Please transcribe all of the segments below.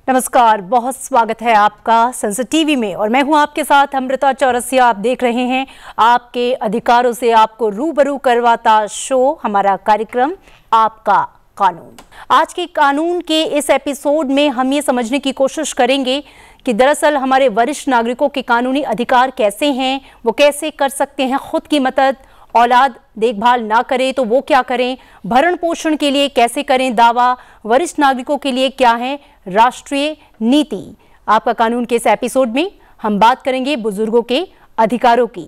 नमस्कार, बहुत स्वागत है आपका संसद टीवी में और मैं हूं आपके साथ अमृता चौरसिया। आप देख रहे हैं आपके अधिकारों से आपको रूबरू करवाता शो, हमारा कार्यक्रम आपका कानून। आज के कानून के इस एपिसोड में हम ये समझने की कोशिश करेंगे कि दरअसल हमारे वरिष्ठ नागरिकों के कानूनी अधिकार कैसे हैं, वो कैसे कर सकते हैं खुद की मदद, औलाद देखभाल ना करे तो वो क्या करें, भरण पोषण के लिए कैसे करें दावा, वरिष्ठ नागरिकों के लिए क्या है राष्ट्रीय नीति। आपका कानून के इस एपिसोड में हम बात करेंगे बुजुर्गों के अधिकारों की।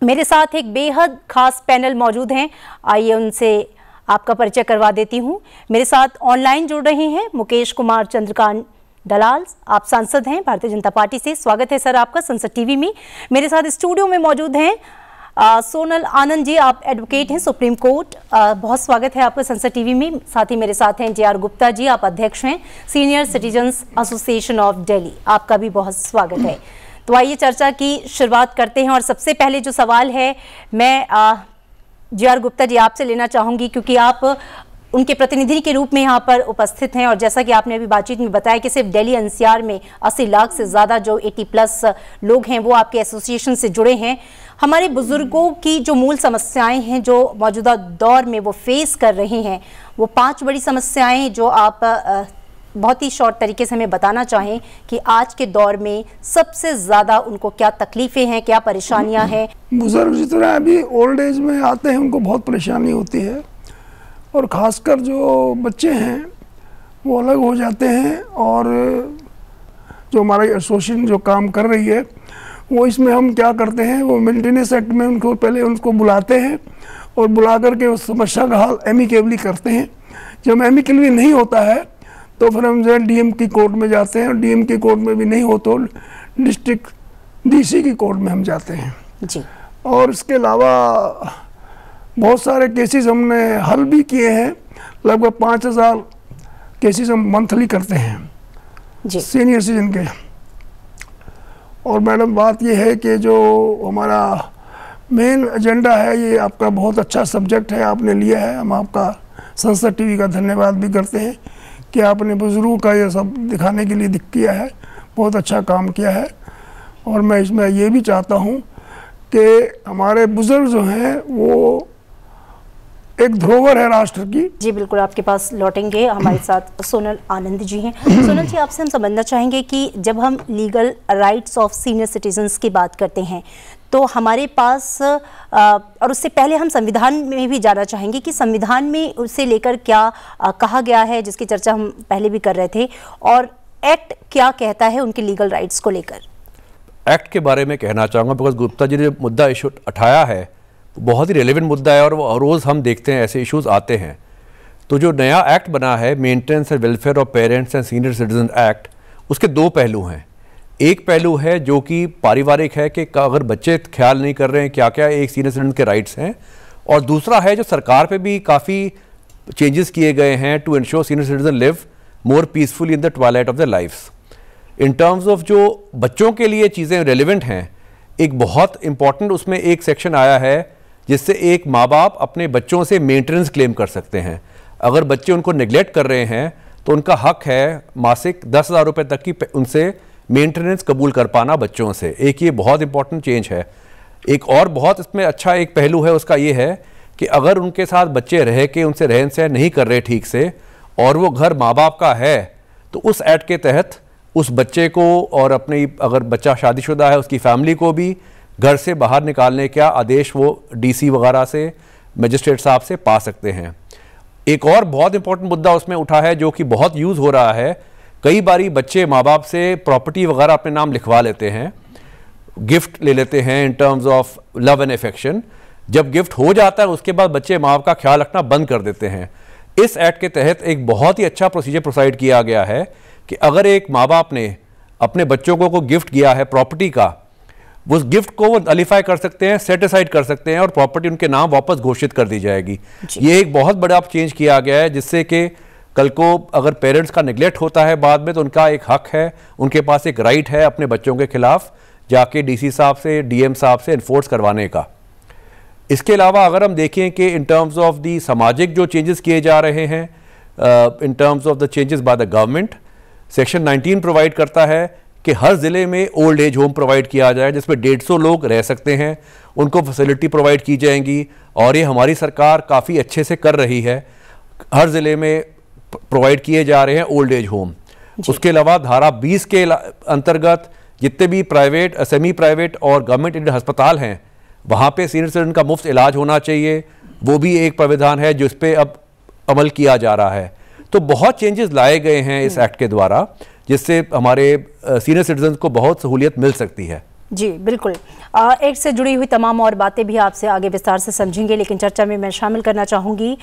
मेरे साथ एक बेहद खास पैनल मौजूद हैं, आइए उनसे आपका परिचय करवा देती हूं। मेरे साथ ऑनलाइन जुड़ रहे हैं मुकेश कुमार चंद्रकांत दलाल, आप सांसद हैं भारतीय जनता पार्टी से। स्वागत है सर आपका संसद टीवी में। मेरे साथ स्टूडियो में मौजूद हैं सोनल आनंद जी, आप एडवोकेट हैं सुप्रीम कोर्ट। बहुत स्वागत है आपका संसद टीवी में। साथ ही मेरे साथ हैं JR गुप्ता जी, आप अध्यक्ष हैं senior citizens association of Delhi, आपका भी बहुत स्वागत है। तो आइए चर्चा की शुरुआत करते हैं और सबसे पहले जो सवाल है मैं JR गुप्ता जी आपसे लेना चाहूँगी, क्योंकि आप उनके प्रतिनिधि के रूप में यहाँ पर उपस्थित हैं और जैसा कि आपने अभी बातचीत में बताया कि सिर्फ दिल्ली NCR में 80 लाख से ज़्यादा जो 80+ लोग हैं वो आपके एसोसिएशन से जुड़े हैं। हमारे बुजुर्गों की जो मूल समस्याएं हैं जो मौजूदा दौर में वो फेस कर रहे हैं, वो 5 बड़ी समस्याएं जो आप बहुत ही शॉर्ट तरीके से हमें बताना चाहें कि आज के दौर में सबसे ज़्यादा उनको क्या तकलीफ़ें हैं, क्या परेशानियाँ हैं। बुजुर्ग जिस तरह अभी ओल्ड एज में आते हैं उनको बहुत परेशानी होती है और ख़ासकर जो बच्चे हैं वो अलग हो जाते हैं। और जो हमारा एसोसिएशन जो काम कर रही है वो इसमें हम क्या करते हैं, वो मेंटेनेंस एक्ट में उनको पहले उनको बुलाते हैं और बुला करके उस समस्या का हल एमिकेबली करते हैं। जब एमिकेबली नहीं होता है तो फिर हम जो है DM की कोर्ट में जाते हैं और DM की कोर्ट में भी नहीं हो तो डिस्ट्रिक्ट DC की कोर्ट में हम जाते हैं जी। और इसके अलावा बहुत सारे केसेस हमने हल भी किए हैं। लगभग 5000 केसेस हम मंथली करते हैं जी सीनियर सिटीजन के। और मैडम बात ये है कि जो हमारा मेन एजेंडा है, ये आपका बहुत अच्छा सब्जेक्ट है आपने लिया है। हम आपका संसद टीवी का धन्यवाद भी करते हैं कि आपने बुजुर्गों का ये सब दिखाने के लिए किया है, बहुत अच्छा काम किया है। और मैं इसमें ये भी चाहता हूँ कि हमारे बुजुर्ग जो हैं वो एक धरोहर है राष्ट्र की। जी बिल्कुल, आपके पास लौटेंगे। हमारे साथ सोनल आनंद जी हैं। सोनल जी, आपसे हम समझना चाहेंगे कि जब हम legal rights of senior citizens की बात करते हैं तो हमारे पास और उससे पहले हम संविधान में भी जाना चाहेंगे कि संविधान में उसे लेकर क्या कहा गया है, जिसकी चर्चा हम पहले भी कर रहे थे, और एक्ट क्या कहता है उनके लीगल राइट्स को लेकर। एक्ट के बारे में कहना चाहूँगा बिकॉज गुप्ता जी ने मुद्दा इशू उठाया है, बहुत ही रेलेवेंट मुद्दा है और वो रोज़ हम देखते हैं ऐसे इश्यूज आते हैं। तो जो नया एक्ट बना है maintenance and welfare of parents and senior citizen act, उसके 2 पहलू हैं। एक पहलू है जो कि पारिवारिक है कि अगर बच्चे ख्याल नहीं कर रहे हैं क्या क्या एक सीनियर सिटीजन के राइट्स हैं, और दूसरा है जो सरकार पे भी काफ़ी चेंजेस किए गए हैं to ensure senior citizen live more peacefully in the twilight of the lifes. In terms of जो बच्चों के लिए चीज़ें रेलिवेंट हैं, एक बहुत इंपॉर्टेंट उसमें एक सेक्शन आया है जिससे एक माँ बाप अपने बच्चों से मेंटेनेंस क्लेम कर सकते हैं। अगर बच्चे उनको नेग्लेक्ट कर रहे हैं तो उनका हक है मासिक 10,000 रुपये तक की उनसे मेंटेनेंस कबूल कर पाना बच्चों से। एक ये बहुत इंपॉर्टेंट चेंज है। एक और बहुत इसमें अच्छा एक पहलू है उसका ये है कि अगर उनके साथ बच्चे रह के उनसे रहन सहन नहीं कर रहे ठीक से और वो घर माँ बाप का है तो उस एक्ट के तहत उस बच्चे को और अपनी अगर बच्चा शादीशुदा है उसकी फैमिली को भी घर से बाहर निकालने का आदेश वो DC वगैरह से मजिस्ट्रेट साहब से पा सकते हैं। एक और बहुत इंपॉर्टेंट मुद्दा उसमें उठा है जो कि बहुत यूज़ हो रहा है। कई बारी बच्चे माँ बाप से प्रॉपर्टी वगैरह अपने नाम लिखवा लेते हैं, गिफ्ट ले लेते हैं इन terms of love and affection. जब गिफ्ट हो जाता है उसके बाद बच्चे माँ बाप का ख्याल रखना बंद कर देते हैं। इस एक्ट के तहत एक बहुत ही अच्छा प्रोसीजर प्रोवाइड किया गया है कि अगर एक माँ बाप ने अपने बच्चों को गिफ्ट किया है प्रॉपर्टी का, उस गिफ्ट को वो नलिफाई कर सकते हैं, सेट असाइड कर सकते हैं और प्रॉपर्टी उनके नाम वापस घोषित कर दी जाएगी। ये एक बहुत बड़ा चेंज किया गया है जिससे कि कल को अगर पेरेंट्स का निगलेक्ट होता है बाद में तो उनका एक हक है, उनके पास एक राइट है अपने बच्चों के खिलाफ जाके DC साहब से DM साहब से इन्फोर्स करवाने का। इसके अलावा अगर हम देखें कि इन टर्म्स ऑफ दी सामाजिक जो चेंजेस किए जा रहे हैं इन terms of the changes by the government, section 19 provide करता है कि हर ज़िले में ओल्ड एज होम प्रोवाइड किया जाए जिसमें 150 लोग रह सकते हैं, उनको फैसिलिटी प्रोवाइड की जाएंगी और ये हमारी सरकार काफ़ी अच्छे से कर रही है। हर ज़िले में प्रोवाइड किए जा रहे हैं ओल्ड एज होम। उसके अलावा धारा 20 के अंतर्गत जितने भी प्राइवेट, सेमी प्राइवेट और गवर्नमेंट एडेड अस्पताल हैं वहाँ पे सीनियर सिटीजन का मुफ्त इलाज होना चाहिए, वो भी एक प्राविधान है जिस पे अब अमल किया जा रहा है। तो बहुत चेंजेस लाए गए हैं इस एक्ट के द्वारा जिससे हमारे सीनियर सिटीजन को बहुत सहूलियत मिल सकती है। जी बिल्कुल, एक्ट से जुड़ी हुई तमाम और बातें भी आपसे आगे विस्तार से समझेंगे, लेकिन चर्चा में मैं शामिल करना चाहूँगी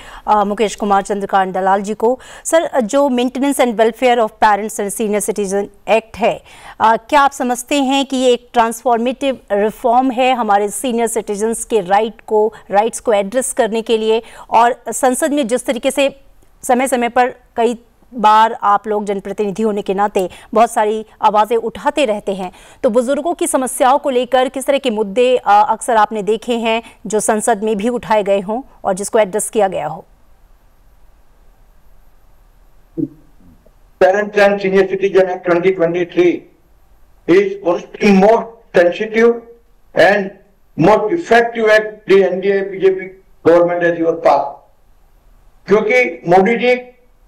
मुकेश कुमार चंद्रकांत दलाल जी को। सर, जो maintenance and welfare of parents and senior citizen act है, क्या आप समझते हैं कि ये एक ट्रांसफॉर्मेटिव रिफॉर्म है हमारे सीनियर सिटीजन्स के राइट्स को एड्रेस करने के लिए? और संसद में जिस तरीके से समय समय पर कई बार आप लोग जनप्रतिनिधि होने के नाते बहुत सारी आवाज़ें उठाते रहते हैं, तो बुजुर्गों की समस्याओं को लेकर किस तरह के मुद्दे अक्सर आपने देखे हैं जो संसद में भी उठाए गए हों और जिसको एड्रेस किया गया हो? Parents and Senior Citizen Act 2023 is one of the most sensitive and most effective act the NDA BJP government has ever passed, क्योंकि मोदी जी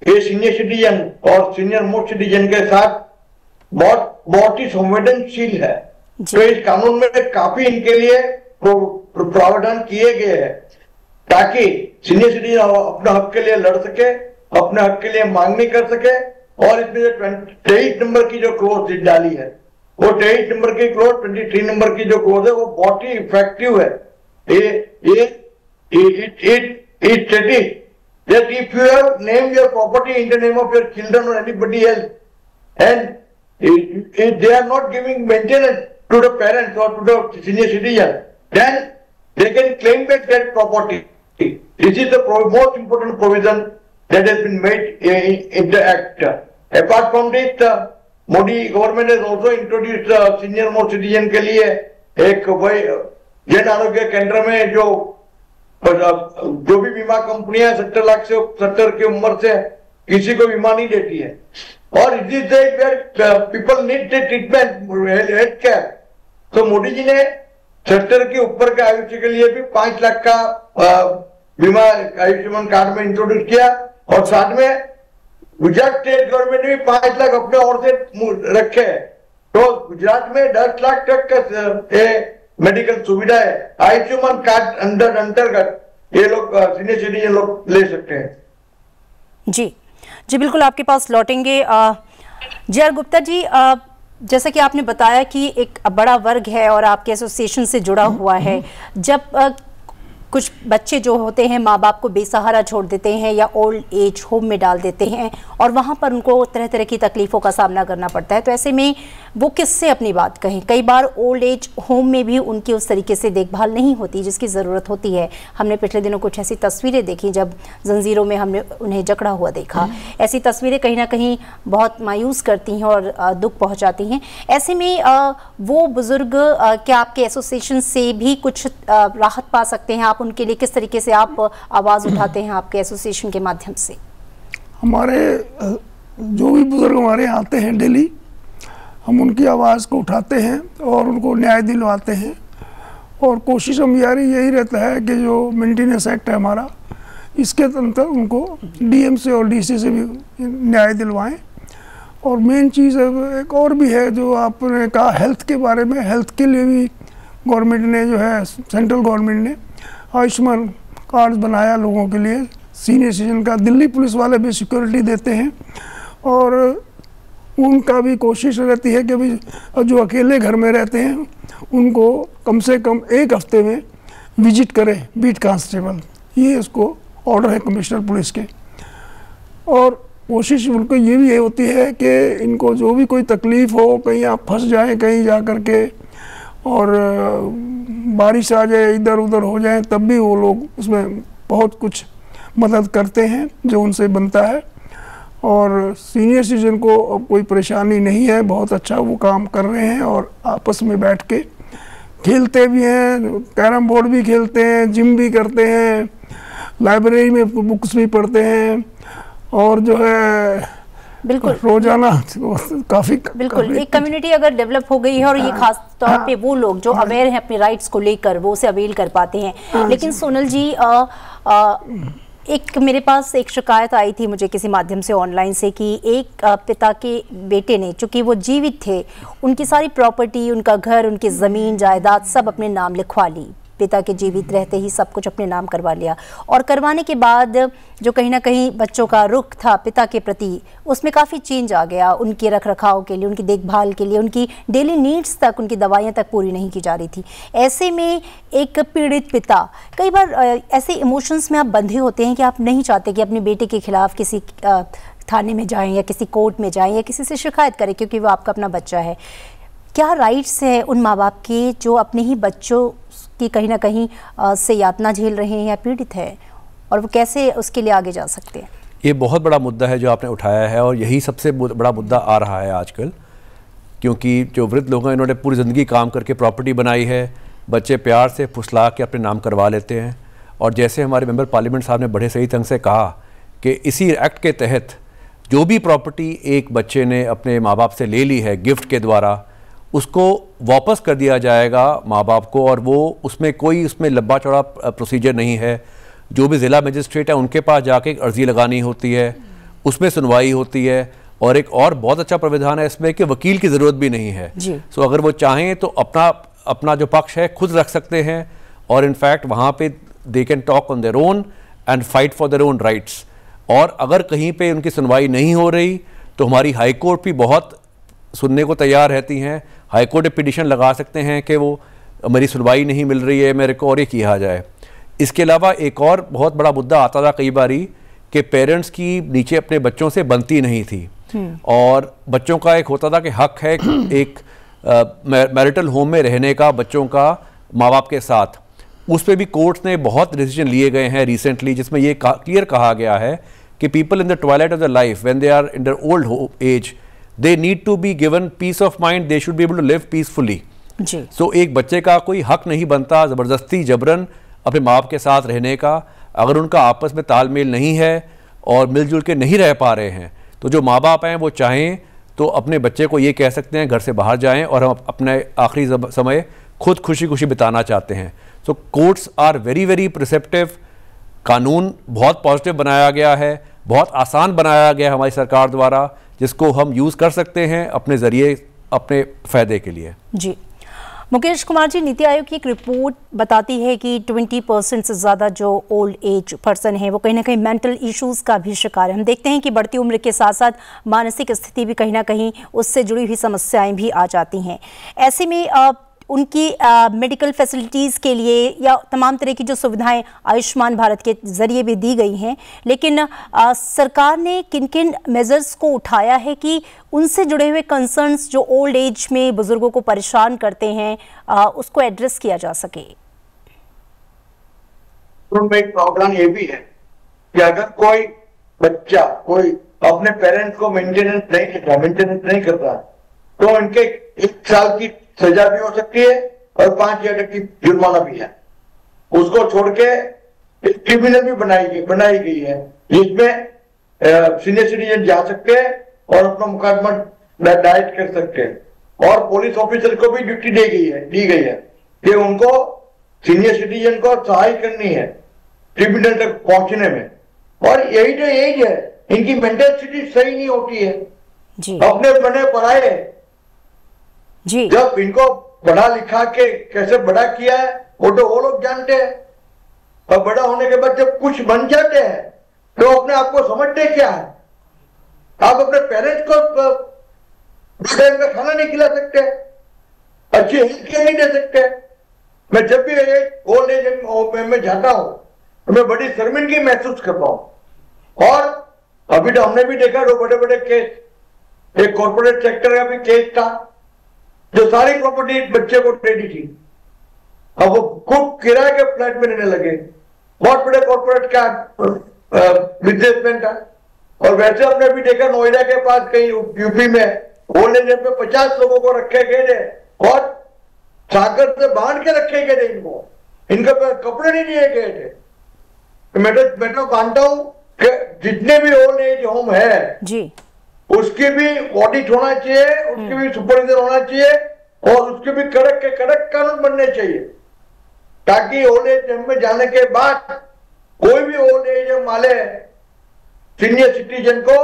ये सीनियर सिटीजन और सीनियर मोस्ट सिटीजन के साथ बहुत ही संवेदनशील है। तो इस कानून में काफी इनके लिए प्रावधान किए गए हैं ताकि सीनियर सिटीजन अपने हक के लिए लड़ सके, अपने हक के लिए मांगनी कर सके। और इसमें जो 23 नंबर की जो क्लोज डाली है, वो 23 नंबर की क्लोज, 23 नंबर की जो क्लोज है वो बहुत ही इफेक्टिव है। ये that if you have named your property in the name of your children or anybody else, and if they are not giving maintenance to the parents or to the senior citizen, then they can claim back that property. This is the most important provision that has been made in the act. Apart from this, Modi government has also introduced senior most citizen के लिए एक जन आरोग्य केंद्र में जो भी बीमा कंपनियां 70 लाख से 70 की उम्र से किसी को बीमा नहीं देती है, और people need treatment, health care. तो मोदी जी ने 70 के ऊपर के आयुष्य के लिए भी 5 लाख का बीमा आयुष्मान कार्ड में इंट्रोड्यूस किया, और साथ में गुजरात स्टेट गवर्नमेंट ने भी 5 लाख अपने और से रखे। तो गुजरात में 10 लाख तक का मेडिकल सुविधा है आयुष्मान कार्ड अंतर्गत, ये लोग सीनियर सिटीजन लोग ले सकते हैं। जी बिल्कुल, आपके पास लौटेंगे। JR गुप्ता जी, जैसा कि आपने बताया कि एक बड़ा वर्ग है और आपके एसोसिएशन से जुड़ा हुआ है, जब कुछ बच्चे जो होते हैं माँ बाप को बेसहारा छोड़ देते हैं या ओल्ड एज होम में डाल देते हैं और वहाँ पर उनको तरह तरह की तकलीफ़ों का सामना करना पड़ता है, तो ऐसे में वो किससे अपनी बात कहें? कई बार ओल्ड एज होम में भी उनकी उस तरीके से देखभाल नहीं होती जिसकी ज़रूरत होती है। हमने पिछले दिनों कुछ ऐसी तस्वीरें देखी जब जंजीरों में हमने उन्हें जकड़ा हुआ देखा। ऐसी तस्वीरें कहीं ना कहीं बहुत मायूस करती हैं और दुख पहुँचाती हैं। ऐसे में वो बुज़ुर्ग क्या आपके एसोसिएशन से भी कुछ राहत पा सकते हैं? आप उनके लिए किस तरीके से आप आवाज़ उठाते हैं आपके एसोसिएशन के माध्यम से? हमारे जो भी बुजुर्ग हमारे यहाँ आते हैं डेली, हम उनकी आवाज़ को उठाते हैं और उनको न्याय दिलवाते हैं, और कोशिश हमारी यही रहता है कि जो मेंटेनेंस एक्ट है हमारा, इसके तहत उनको DM से और DC से भी न्याय दिलवाएं। और मेन चीज़ एक और भी है जो आपने कहा हेल्थ के बारे में, हेल्थ के लिए भी गवर्नमेंट ने जो है, सेंट्रल गवर्नमेंट ने आयुष्मान कार्ड बनाया लोगों के लिए, सीनियर सिटीजन का। दिल्ली पुलिस वाले भी सिक्योरिटी देते हैं, और उनका भी कोशिश रहती है कि भाई जो अकेले घर में रहते हैं उनको कम से कम 1 हफ्ते में विजिट करें बीट कांस्टेबल। ये उसको ऑर्डर है कमिश्नर पुलिस के। और कोशिश उनको ये भी होती है कि इनको जो भी कोई तकलीफ़ हो, कहीं आप फंस जाएं कहीं जा कर के, और बारिश आ जाए, इधर उधर हो जाए, तब भी वो लोग उसमें बहुत कुछ मदद करते हैं जो उनसे बनता है। और सीनियर सिटीजन को अब कोई परेशानी नहीं है, बहुत अच्छा वो काम कर रहे हैं, और आपस में बैठ के खेलते भी हैं, कैरम बोर्ड भी खेलते हैं, जिम भी करते हैं, लाइब्रेरी में बुक्स भी पढ़ते हैं, और जो है बिल्कुल रोजाना काफी बिल्कुल एक कम्युनिटी अगर डेवलप हो गई है और ये खास तौर पे वो लोग जो अवेयर हैं अपने राइट्स को लेकर वो उसे अवेल कर पाते हैं। लेकिन सोनल जी एक मेरे पास एक शिकायत आई थी मुझे किसी माध्यम से ऑनलाइन से कि एक पिता के बेटे ने, चूंकि वो जीवित थे, उनकी सारी प्रॉपर्टी, उनका घर, उनकी ज़मीन जायदाद सब अपने नाम लिखवा ली। पिता के जीवित रहते ही सब कुछ अपने नाम करवा लिया और करवाने के बाद जो कहीं ना कहीं बच्चों का रुख था पिता के प्रति उसमें काफ़ी चेंज आ गया। उनके रख रखाव के लिए, उनकी देखभाल के लिए, उनकी डेली नीड्स तक, उनकी दवाइयाँ तक पूरी नहीं की जा रही थी। ऐसे में एक पीड़ित पिता, कई बार ऐसे इमोशंस में आप बंधे होते हैं कि आप नहीं चाहते कि अपने बेटे के खिलाफ किसी थाने में जाएं या किसी कोर्ट में जाएं या किसी से शिकायत करें क्योंकि वो आपका अपना बच्चा है। क्या राइट्स है उन माँ बाप के जो अपने ही बच्चों की कहीं ना कहीं से यातना झेल रहे हैं या पीड़ित है, और वो कैसे उसके लिए आगे जा सकते हैं? ये बहुत बड़ा मुद्दा है जो आपने उठाया है और यही सबसे बड़ा मुद्दा आ रहा है आजकल, क्योंकि जो वृद्ध लोग हैं इन्होंने पूरी ज़िंदगी काम करके प्रॉपर्टी बनाई है, बच्चे प्यार से फुसला के अपने नाम करवा लेते हैं। और जैसे हमारे मेंबर पार्लियामेंट साहब ने बड़े सही ढंग से कहा कि इसी एक्ट के तहत जो भी प्रॉपर्टी एक बच्चे ने अपने माँ बाप से ले ली है गिफ्ट के द्वारा, उसको वापस कर दिया जाएगा माँ बाप को, और वो उसमें लंबा चौड़ा प्रोसीजर नहीं है। जो भी ज़िला मजिस्ट्रेट है उनके पास जाके एक अर्जी लगानी होती है, उसमें सुनवाई होती है, और एक और बहुत अच्छा प्रावधान है इसमें कि वकील की ज़रूरत भी नहीं है। सो अगर वो चाहें तो अपना जो पक्ष है खुद रख सकते हैं, और इनफैक्ट वहाँ पे they can talk on their own and fight for their own rights. और अगर कहीं पे उनकी सुनवाई नहीं हो रही तो हमारी हाई कोर्ट भी बहुत सुनने को तैयार रहती हैं। हाई कोर्ट में पिटीशन लगा सकते हैं कि वो मेरी सुनवाई नहीं मिल रही है, मेरे को और ये किया जाए। इसके अलावा एक और बहुत बड़ा मुद्दा आता था कई बारी कि पेरेंट्स की नीचे अपने बच्चों से बनती नहीं थी, और बच्चों का एक होता था कि हक है एक मैरिटल होम में रहने का बच्चों का माँ बाप के साथ। उस पर भी कोर्ट्स ने बहुत डिसीजन लिए गए हैं रिसेंटली, जिसमें ये क्लियर कहा गया है कि people in the twilight of the life when they are in their old age they need to be given peace of mind, they should be able to live peacefully. So एक बच्चे का कोई हक नहीं बनता ज़बरदस्ती जबरन अपने माँ बाप के साथ रहने का। अगर उनका आपस में तालमेल नहीं है और मिलजुल के नहीं रह पा रहे हैं तो जो माँ बाप हैं वो चाहें तो अपने बच्चे को ये कह सकते हैं घर से बाहर जाएं और हम अपने आखिरी समय खुद खुशी खुशी बिताना चाहते हैं। सो कोर्ट्स आर वेरी वेरी प्रिसेप्टिव। कानून बहुत पॉजिटिव बनाया गया है, बहुत आसान बनाया गया है हमारी सरकार द्वारा, जिसको हम यूज़ कर सकते हैं अपने ज़रिए अपने फ़ायदे के लिए। जी मुकेश कुमार जी, नीति आयोग की एक रिपोर्ट बताती है कि 20% से ज़्यादा जो ओल्ड एज पर्सन है वो कहीं ना कहीं मेंटल इश्यूज़ का भी शिकार है। हम देखते हैं कि बढ़ती उम्र के साथ साथ मानसिक स्थिति भी कहीं ना कहीं उससे जुड़ी हुई समस्याएं भी आ जाती हैं। ऐसे में उनकी मेडिकल फैसिलिटीज़ के लिए या तमाम तरह की जो सुविधाएं आयुष्मान भारत के ज़रिए भी दी गई हैं, लेकिन सरकार ने किन किन मेजर्स को उठाया है कि उनसे जुड़े हुए कंसर्न्स जो ओल्ड एज में बुजुर्गों को परेशान करते हैं उसको एड्रेस किया जा सके? उनमें एक प्रावधान ये भी है कि अगर कोई बच्चा कोई अपने पेरेंट्स को मेंटेनेंस नहीं करता तो उनके 1 साल की सजा भी हो सकती है और 5,000 तक की जुर्माना भी है। उसको छोड़ के ट्रिब्यूनल भी बनाई गई है जिसमें सीनियर सिटीजन जा सकते हैं और अपना मुकदमा दायर कर सकते हैं। और पुलिस ऑफिसर को भी ड्यूटी दी गई है कि उनको सीनियर सिटीजन को सहाय करनी है ट्रिब्यूनल तक पहुंचने में। और यही जो एज है इनकी मेंटल स्थिति सही नहीं होती है जी। अपने बने पढ़ाए जी। जब इनको पढ़ा लिखा के कैसे बड़ा किया है वो तो वो लोग जानते हैं, और बड़ा होने के बाद जब कुछ बन जाते हैं तो अपने आप को समझते क्या है। आप अपने पेरेंट्स को टाइम में खाना नहीं खिला सकते, अच्छी हेल्थ केयर नहीं दे सकते। मैं जब भी ओल्ड एज में जाता हूं तो मैं बड़ी शर्मिंदगी महसूस करता हूं। और अभी तो हमने भी देखा दो बड़े बड़े केस, एक कॉर्पोरेट सेक्टर का भी केस था जो सारी प्रॉपर्टी बच्चे को दे दी थी। अब वो खुद किराए के फ्लैट में रहने लगे। बहुत बड़े कॉर्पोरेट का बिजनेसमैन था। और वैसे हमने भी देखा नोएडा के पास कहीं यूपी में ओल्ड एज में 50 लोगों को रखे गए थे और सागर से बांध के रखे गए थे। इनके पास कपड़े नहीं दिए गए थे। मैं तो मानता हूं कि जितने भी ओल्ड एज होम है जी उसकी भी ऑडिट होना चाहिए, उसकी भी सुपरविजन होना चाहिए और उसके भी कड़क के कड़क कानून बनने चाहिए, ताकि ओल्ड एज होम में जाने के बाद कोई भी ओल्ड एज होम वाले सीनियर सिटीजन को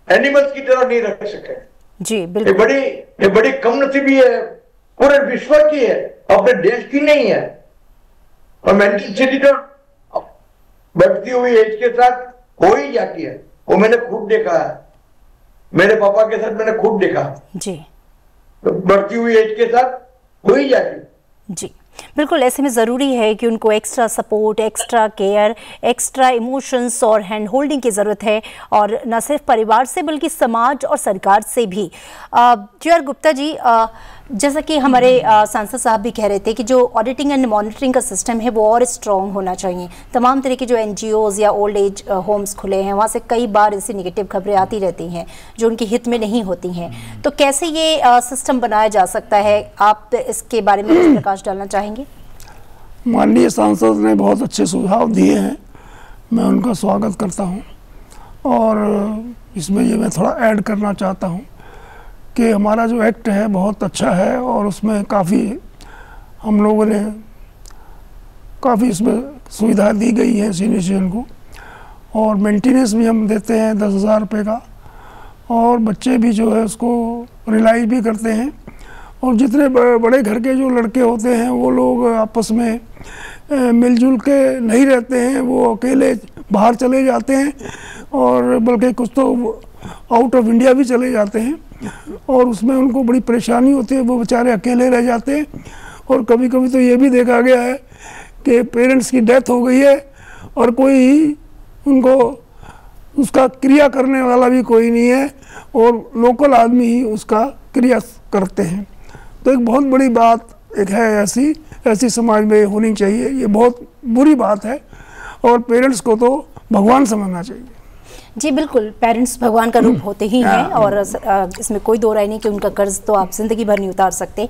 एनिमल्स की तरह नहीं रख सके। जी बिल्कुल, ये बड़ी कमनसीबी है, पूरे विश्व की है, अपने देश की नहीं है। और मेंटल तो बढ़ती हुई एज के साथ हो ही जाती है, वो मैंने खुद देखा है, मेरे पापा के साथ मैंने खुद देखा जी, तो बढ़ती हुई एज के साथ हो ही जाती है। जी बिल्कुल, ऐसे में ज़रूरी है कि उनको extra support, extra care, extra emotions और हैंड होल्डिंग की ज़रूरत है, और न सिर्फ परिवार से बल्कि समाज और सरकार से भी। जी गुप्ता जी, जैसा कि हमारे सांसद साहब भी कह रहे थे कि जो ऑडिटिंग एंड मॉनिटरिंग का सिस्टम है वो और स्ट्रॉन्ग होना चाहिए। तमाम तरह के जो NGOs या ओल्ड एज होम्स खुले हैं वहाँ से कई बार ऐसी निगेटिव खबरें आती रहती हैं जो उनके हित में नहीं होती हैं, तो कैसे ये सिस्टम बनाया जा सकता है? आप इसके बारे में कुछ प्रकाश डालना चाहेंगे? माननीय सांसद ने बहुत अच्छे सुझाव दिए हैं, मैं उनका स्वागत करता हूं। और इसमें ये मैं थोड़ा ऐड करना चाहता हूं कि हमारा जो एक्ट है बहुत अच्छा है और उसमें काफ़ी हम लोगों ने काफ़ी इसमें सुविधा दी गई है सीनियर सिटीजन को, और मेंटेनेंस भी हम देते हैं 10,000 रुपये का, और बच्चे भी जो है उसको रिलाइज भी करते हैं। और जितने बड़े घर के जो लड़के होते हैं वो लोग आपस में मिलजुल के नहीं रहते हैं, वो अकेले बाहर चले जाते हैं, और बल्कि कुछ तो आउट ऑफ इंडिया भी चले जाते हैं, और उसमें उनको बड़ी परेशानी होती है, वो बेचारे अकेले रह जाते हैं। और कभी कभी तो ये भी देखा गया है कि पेरेंट्स की डेथ हो गई है और कोई उनको उसका क्रिया करने वाला भी कोई नहीं है, और लोकल आदमी ही उसका क्रिया करते हैं। तो एक बहुत बड़ी बात एक है, ऐसी समाज में होनी चाहिए। ये बहुत बुरी बात है, और पेरेंट्स को तो भगवान समझना चाहिए। जी बिल्कुल, पेरेंट्स भगवान का रूप होते ही हैं, और इसमें कोई दो राय नहीं कि उनका कर्ज तो आप जिंदगी भर नहीं उतार सकते।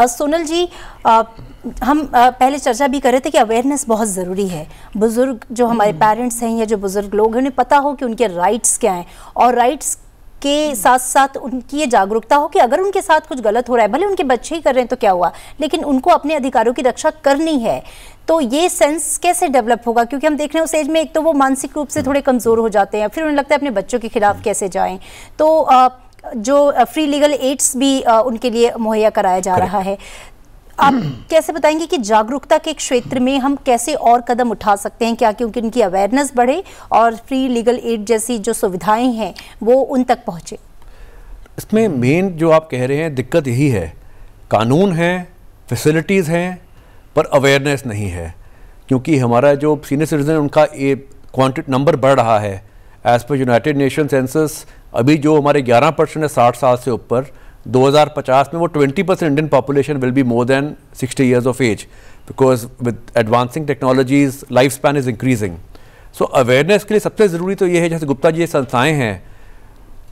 सोनल जी, हम पहले चर्चा भी कर रहे थे कि अवेयरनेस बहुत ज़रूरी है। बुज़ुर्ग जो हमारे पेरेंट्स हैं या जो बुज़ुर्ग लोग हैं उन्हें पता हो कि उनके राइट्स क्या हैं, और राइट्स के साथ साथ उनकी ये जागरूकता हो कि अगर उनके साथ कुछ गलत हो रहा है, भले उनके बच्चे ही कर रहे हैं तो क्या हुआ, लेकिन उनको अपने अधिकारों की रक्षा करनी है। तो ये सेंस कैसे डेवलप होगा? क्योंकि हम देख रहे हैं उस एज में एक तो वो मानसिक रूप से थोड़े कमज़ोर हो जाते हैं, फिर उन्हें लगता है अपने बच्चों के खिलाफ कैसे जाएं। तो जो फ्री लीगल एड्स भी उनके लिए मुहैया कराया जा रहा है। आप कैसे बताएंगे कि जागरूकता के क्षेत्र में हम कैसे और कदम उठा सकते हैं, क्या क्योंकि उनकी अवेयरनेस बढ़े और फ्री लीगल एड जैसी जो सुविधाएं हैं वो उन तक पहुंचे? इसमें मेन जो आप कह रहे हैं दिक्कत यही है, कानून है, फैसिलिटीज़ हैं, पर अवेयरनेस नहीं है। क्योंकि हमारा जो सीनियर सिटीजन उनका क्वांटिटी नंबर बढ़ रहा है। As per United nation census अभी जो हमारे 11% है 60 साल से ऊपर, 2050 में वो 20% Indian population will be more than 60 years of age, because with advancing technologies life span is increasing. So awareness के लिए सबसे ज़रूरी तो ये है, जैसे गुप्ता जी संस्थाएं हैं,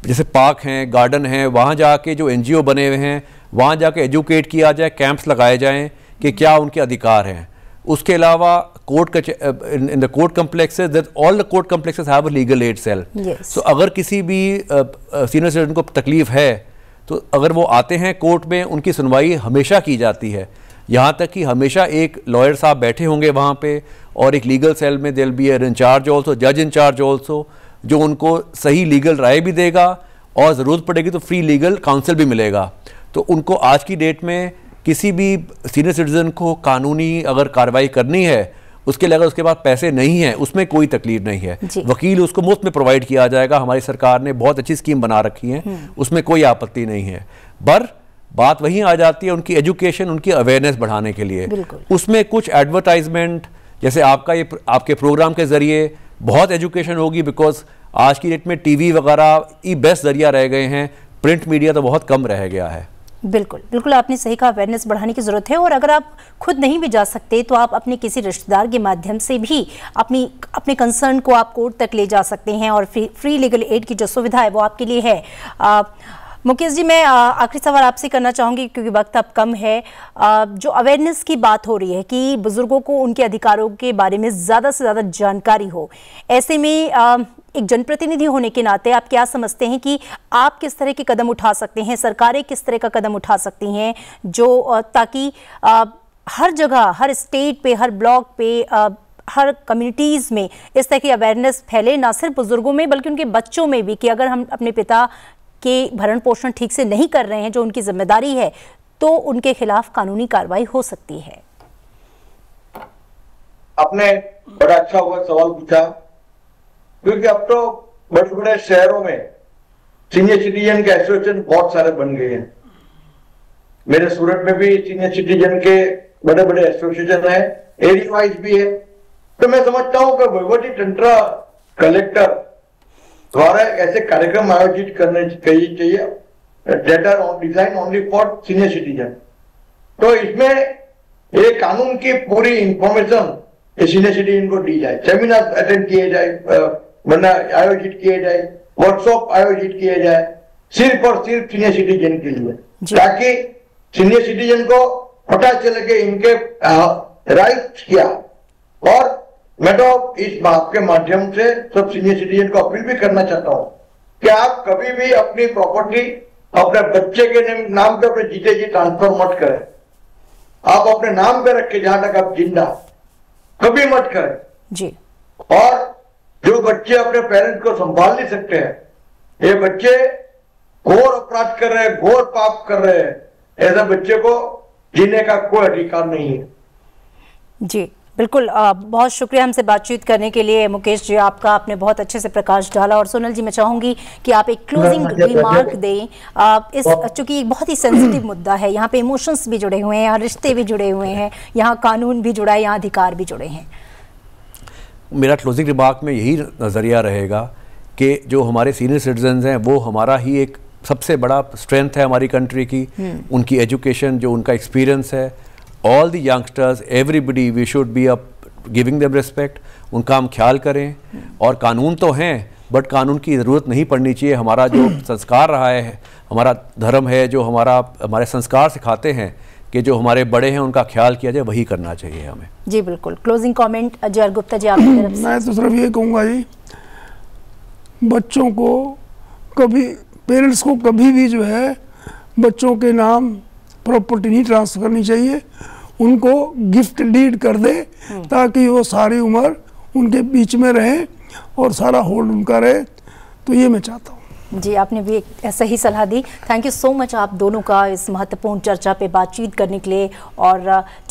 जैसे पार्क हैं, गार्डन हैं, वहाँ जाके जो NGO बने हुए हैं वहाँ जाके एजुकेट किया जाए, कैंप्स लगाए जाएँ कि क्या उनके अधिकार हैं। उसके अलावा court in the court complexes, that all the court complexes have a legal aid cell. So अगर किसी भी सीनियर सिटीजन को तकलीफ है तो अगर वो आते हैं कोर्ट में, उनकी सुनवाई हमेशा की जाती है। यहाँ तक कि हमेशा एक लॉयर साहब बैठे होंगे वहाँ पे, और एक लीगल सेल में देल बी इंचार्ज ऑल्सो, जज इंचार्ज ऑल्सो, जो उनको सही लीगल राय भी देगा, और ज़रूरत पड़ेगी तो फ्री लीगल काउंसिल भी मिलेगा। तो उनको आज की डेट में किसी भी सीनियर सिटीजन को कानूनी अगर कार्रवाई करनी है, उसके लिए अगर उसके पास पैसे नहीं हैं, उसमें कोई तकलीफ नहीं है, वकील उसको मुफ्त में प्रोवाइड किया जाएगा। हमारी सरकार ने बहुत अच्छी स्कीम बना रखी है, उसमें कोई आपत्ति नहीं है। पर बात वहीं आ जाती है उनकी एजुकेशन, उनकी अवेयरनेस बढ़ाने के लिए। उसमें कुछ एडवर्टाइजमेंट, जैसे आपका ये आपके प्रोग्राम के जरिए बहुत एजुकेशन होगी, बिकॉज आज की डेट में टीवी वगैरह ही बेस्ट जरिया रह गए हैं, प्रिंट मीडिया तो बहुत कम रह गया है। बिल्कुल बिल्कुल, आपने सही कहा, अवेयरनेस बढ़ाने की ज़रूरत है। और अगर आप खुद नहीं भी जा सकते तो आप अपने किसी रिश्तेदार के माध्यम से भी अपने कंसर्न को आप कोर्ट तक ले जा सकते हैं, और फ्री लीगल एड की जो सुविधा है वो आपके लिए है। मुकेश जी, मैं आखिरी सवाल आपसे करना चाहूँगी क्योंकि वक्त अब कम है। जो अवेयरनेस की बात हो रही है कि बुज़ुर्गों को उनके अधिकारों के बारे में ज़्यादा से ज़्यादा जानकारी हो, ऐसे में एक जनप्रतिनिधि होने के नाते आप क्या समझते हैं कि आप किस तरह के कदम उठा सकते हैं, सरकारें किस तरह का कदम उठा सकती हैं जो ताकि हर जगह, हर स्टेट पे, हर ब्लॉक पे, हर कम्युनिटीज़ में इस तरह की अवेयरनेस फैले, ना सिर्फ बुजुर्गों में बल्कि उनके बच्चों में भी, कि अगर हम अपने पिता के भरण पोषण ठीक से नहीं कर रहे हैं, जो उनकी जिम्मेदारी है, तो उनके खिलाफ कानूनी कार्रवाई हो सकती है। आपने बड़ा अच्छा हुआ सवाल पूछा, क्योंकि अब तो बड़े बड़े शहरों में सीनियर सिटीजन के एसोसिएशन बहुत सारे बन गए हैं। मेरे सूरत में भी सीनियर सिटीजन के बड़े बड़े एसोसिएशन है, एरिया वाइज भी है। तो मैं समझता हूं कि भगवती तंत्रा कलेक्टर द्वारा ऐसे कार्यक्रम आयोजित करने चाहिए that are design only for senior citizen. तो इसमें ये कानून की पूरी इंफॉर्मेशन सीनियर सिटीजन को दी जाए, सेमिनार अटेंड किए जाए, वरना आयोजित किए जाए, वर्कशॉप आयोजित किए जाए सिर्फ और सिर्फ सीनियर सिटीजन के लिए, ताकि सीनियर सिटीजन को पता चले कि इनके राइट्स क्या। और मैं तो इस बात के माध्यम से सब सीनियर सिटीजन को अपील भी करना चाहता हूं कि आप कभी भी अपनी प्रॉपर्टी अपने बच्चे के नाम पे अपने जीते जी ट्रांसफर मत करें। आप अपने नाम पे रख के जहां तक आप जिंदा, कभी मत करें जी। और जो बच्चे अपने पेरेंट्स को संभाल नहीं सकते हैं, ये बच्चे घोर अपराध कर रहे हैं, घोर पाप कर रहे हैं, ऐसे बच्चे को जीने का कोई अधिकार नहीं है। जी बिल्कुल, बहुत शुक्रिया हमसे बातचीत करने के लिए मुकेश जी आपका, आपने बहुत अच्छे से प्रकाश डाला। और सोनल जी, मैं चाहूंगी कि आप एक क्लोजिंग रिमार्क दें। इस चूंकि एक बहुत ही सेंसिटिव मुद्दा है, यहाँ पे इमोशंस भी जुड़े हुए हैं, यहाँ रिश्ते भी जुड़े हुए हैं, यहाँ कानून भी जुड़ा है, यहाँ अधिकार भी जुड़े हैं। मेरा क्लोजिंग रिमार्क में यही नज़रिया रहेगा कि जो हमारे सीनियर सिटीजन्स हैं वो हमारा ही एक सबसे बड़ा स्ट्रेंथ है हमारी कंट्री की। उनकी एजुकेशन, जो उनका एक्सपीरियंस है, all the youngsters, everybody, we should be up giving them respect, उनका हम ख्याल करें। और कानून तो हैं, बट कानून की ज़रूरत नहीं पड़नी चाहिए। हमारा जो संस्कार रहा है, हमारा धर्म है, जो हमारे संस्कार सिखाते हैं कि जो हमारे बड़े हैं उनका ख्याल किया जाए, वही करना चाहिए हमें। जी बिल्कुल। क्लोजिंग कमेंट अजय गुप्ता जी आपकी तरफ से। मैं तो सिर्फ ये कहूँगा जी, बच्चों को कभी, पेरेंट्स को कभी भी जो है बच्चों के नाम प्रॉपर्टी नहीं ट्रांसफर करनी चाहिए, उनको गिफ्ट डीड कर दे ताकि वो सारी उम्र उनके बीच में रहे और सारा होल्ड उनका रहे। तो ये मैं चाहता हूँ। जी, आपने भी एक सही सलाह दी। थैंक यू सो मच आप दोनों का इस महत्वपूर्ण चर्चा पे बातचीत करने के लिए। और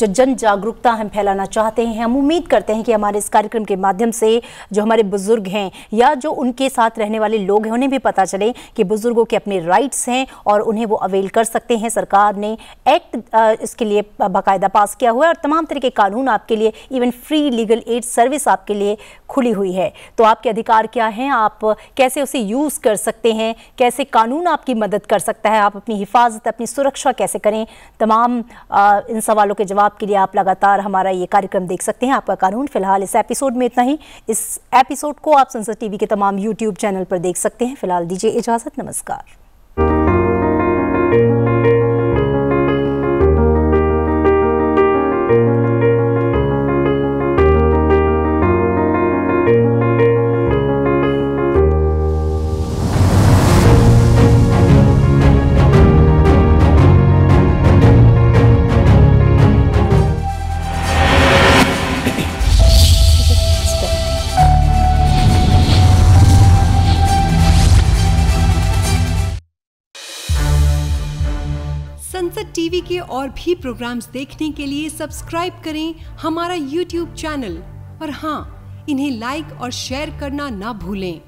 जो जन जागरूकता हम फैलाना चाहते हैं, हम उम्मीद करते हैं कि हमारे इस कार्यक्रम के माध्यम से जो हमारे बुजुर्ग हैं या जो उनके साथ रहने वाले लोग हैं, उन्हें भी पता चले कि बुजुर्गों के अपने राइट्स हैं और उन्हें वो अवेल कर सकते हैं। सरकार ने एक्ट इसके लिए बाकायदा पास किया हुआ है और तमाम तरह के कानून आपके लिए, even free legal aid service आपके लिए खुली हुई है। तो आपके अधिकार क्या हैं, आप कैसे उसे यूज़ कर सकते हैं, कैसे कानून आपकी मदद कर सकता है, आप अपनी हिफाजत, अपनी सुरक्षा कैसे करें, तमाम इन सवालों के जवाब के लिए आप लगातार हमारा ये कार्यक्रम देख सकते हैं, आपका कानून। फिलहाल इस एपिसोड में इतना ही। इस एपिसोड को आप संसद टीवी के तमाम यूट्यूब चैनल पर देख सकते हैं। फिलहाल दीजिए इजाजत, नमस्कार। संसद टीवी के और भी प्रोग्राम्स देखने के लिए सब्सक्राइब करें हमारा YouTube चैनल और हाँ, इन्हें लाइक और शेयर करना ना भूलें।